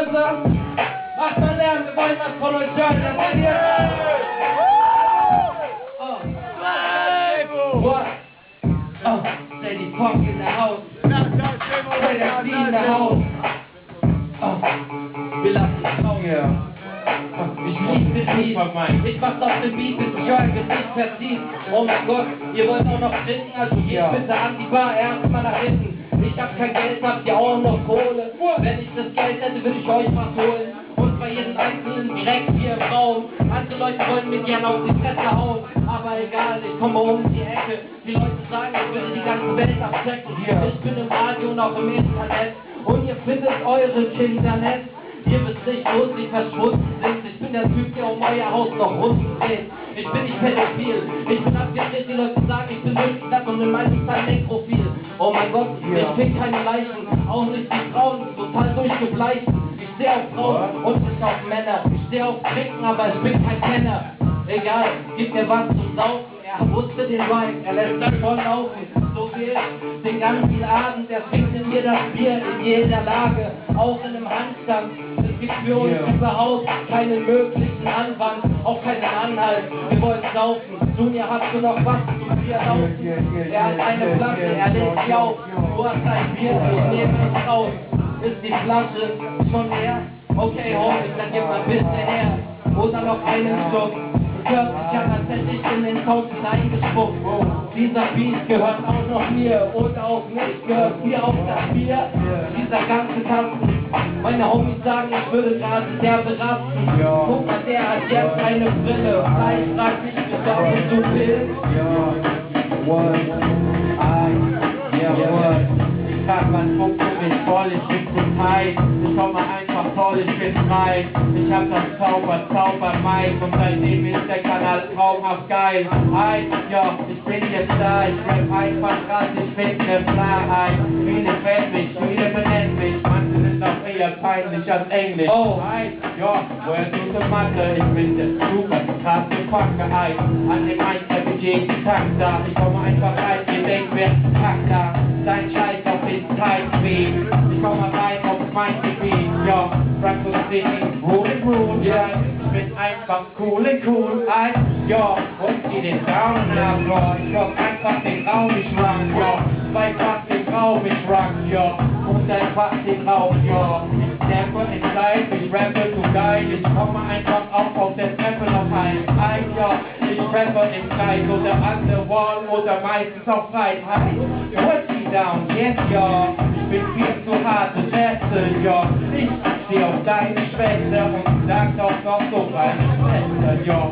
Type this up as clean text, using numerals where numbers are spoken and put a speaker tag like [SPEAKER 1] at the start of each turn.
[SPEAKER 1] größer. Macht mal Lärm, wir wollen was von euch hören. Das seid ihr. What? Oh, Lady Punk in the house. Lady P in the house. Oh, wir lassen es raus. Ich lieb den Beat, ich mach's auf den Beat, bis ich euer Gesicht verzieht. Oh mein Gott, ihr wollt auch noch trinken, also geht bitte an die Bar, erstmal nach hinten. Ich hab kein Geld, habt ihr auch noch Kohle? Wenn ich das Geld hätte, würde ich euch was holen. Und bei jedem Einzelnen direkt hier im Raum. Manche Leute wollen mir gerne auf die Fresse hauen, aber egal, ich komme um die Ecke. Die Leute sagen, ich würde die ganze Welt abchecken. Ich bin im Radio und auch im Internet und ihr findet eure Kinder nett. Ihr wisst nicht, wo sie verschwunden sind. Ich bin der Typ, der um euer Haus noch Runden dreht. Ich bin nicht pädophil, ich bin abgedreht. Die Leute sagen, ich bin Wildschnapp und in meinem Fall nekrophil. Oh mein Gott, ich fick keine Leichen, auch nicht die Frauen, total durchgebleichen. Ich steh auf Frauen und nicht auf Männer. Ich steh auf Trinken, aber ich bin kein Kenner. Egal, gib mir was zum Saufen. Er wusste den Rhyme, er lässt das voll laufen. So wie ich, den ganzen Abend, er trinkt in mir das Bier in jeder Lage, auch in einem Handstand. Es gibt für uns überhaupt keinen möglichen Anwand, auch keinen Anhalt. Wir wollen saufen. Junior, hast du noch was zu Bier laufen? Er hat eine Flasche, er legt sie auf. Du hast ein Bier, ich nehme es raus. Ist die Flasche schon leer? Okay, Homie, dann gib mal bitte her. Oder noch einen Schluck. Es hört sich an, als hätte ich in den Sound hineingespuckt. Dieser Beat gehört auch noch mir oder auch nicht, gehört mir auch das Bier. Dieser ganze Kasten. Meine Homies sagen, ich würde gerade derbe rasten. Guck mal, der hat jetzt eine Brille. Vielleicht fragt mich, wie du willst.
[SPEAKER 2] Ich hab mein Funktion nicht voll, ich bin zu tight. Ich komme einfach voll, ich bin frei. Ich hab das Zauber-Mic und seitdem ist der Kanal traumhaft geil. Ja, ich bin jetzt da, ich rap einfach krass, ich bin der Klarheit. Viele fällt mich, viele benennen mich, manche sind auch eher peinlich als Englisch. Ja, woher tut die Mathe? Ich bin der super krasse Fucker-Ei. An dem Einzel mit jedem Tag da, ich komme einfach rein, ihr denkt, wer packt da? Dein Scheiß auf den Zeitweg. Ich komm mal rein auf mein Gebiet, ja. Frankfurt City, Rule, ja. Ich bin einfach cool, ja. Und zieh den Daumen ab, ja. Ich komm einfach den Raum, ich rock, ja. Zwei Pack den Raum, ich rock, ja. Und dann pack den Raum, ja. Ich steppe in Zeit, ich rappe so geil. Ich komme einfach auf der Treppe noch ein, ja. Ich rappe im Kreis oder an der Wall oder meistens auf Freiheit. Down, yes, ja, ich bin viel zu hart, das Letzte, ja. Ich steh auf deine Schwester und sag doch noch so rein, ja.